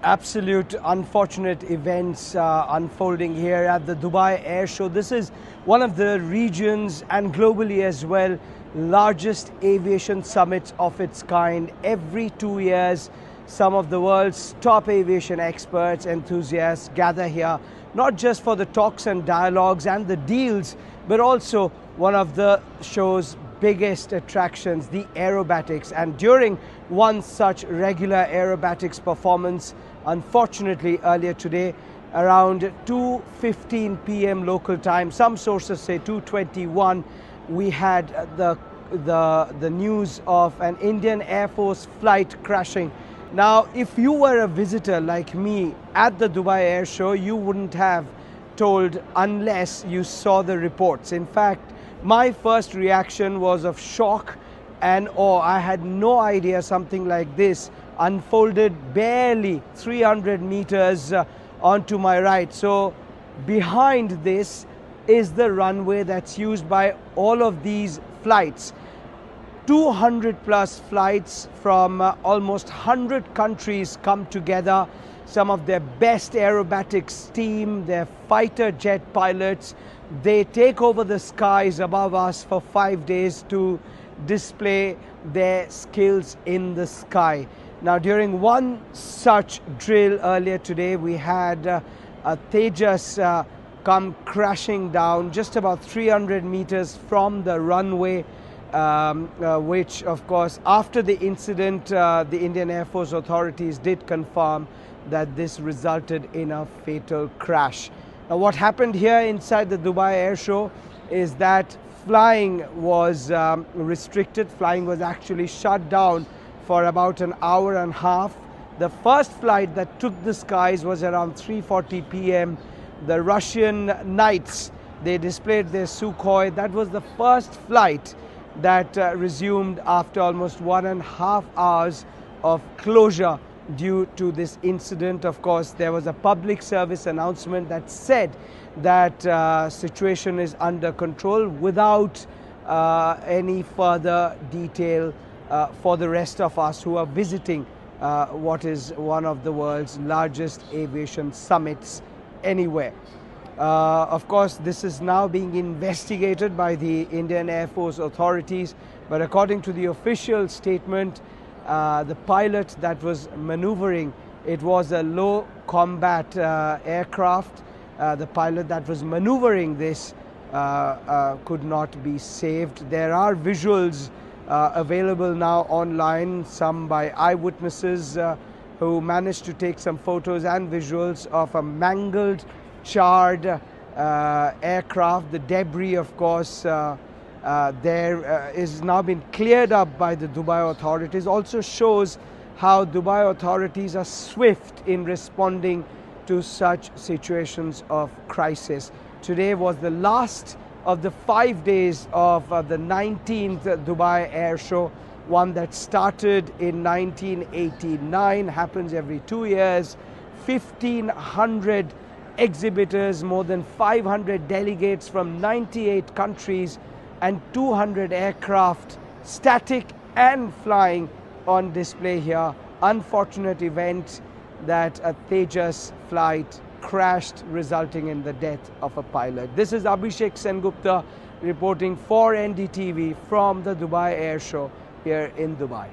Absolute unfortunate events unfolding here at the Dubai Airshow. This is one of the regions and globally as well largest aviation summits of its kind. Every 2 years, some of the world's top aviation experts, enthusiasts gather here, not just for the talks and dialogues and the deals, but also one of the show's biggest attractions, the aerobatics. And during one such regular aerobatics performance, unfortunately earlier today, around 2:15 p.m. local time, some sources say 2:21, we had the news of an Indian Air Force flight crashing. Now, if you were a visitor like me at the Dubai Air Show, you wouldn't have told unless you saw the reports. In fact, my first reaction was of shock and awe. I had no idea something like this unfolded barely 300 meters onto my right. So behind this is the runway that's used by all of these flights. 200 plus flights from almost 100 countries come together. Some of their best aerobatics team, their fighter jet pilots, they take over the skies above us for 5 days to display their skills in the sky. Now, during one such drill earlier today, we had a Tejas come crashing down just about 300 meters from the runway, which, of course, after the incident, the Indian Air Force authorities did confirm that this resulted in a fatal crash. Now, what happened here inside the Dubai Air Show is that flying was restricted. Flying was actually shut down for about an hour and a half. The first flight that took the skies was around 3:40 p.m. The Russian Knights, they displayed their Sukhoi. That was the first flight that resumed after almost 1.5 hours of closure due to this incident. Of course, there was a public service announcement that said that situation is under control without any further detail for the rest of us who are visiting what is one of the world's largest aviation summits anywhere. Of course, this is now being investigated by the Indian Air Force authorities, but according to the official statement, the pilot that was maneuvering, it was a low combat aircraft. The pilot that was maneuvering this could not be saved. There are visuals available now online, some by eyewitnesses who managed to take some photos and visuals of a mangled, charred aircraft. The debris, of course, is now been cleared up by the Dubai authorities. Also shows how Dubai authorities are swift in responding to such situations of crisis. Today was the last of the 5 days of the 19th Dubai Air Show, one that started in 1989, happens every 2 years. 1,500 exhibitors, more than 500 delegates from 98 countries, and 200 aircraft, static and flying, on display here. Unfortunate event that a Tejas flight crashed, resulting in the death of a pilot. This is Abhishek Sengupta reporting for NDTV from the Dubai Air Show here in Dubai.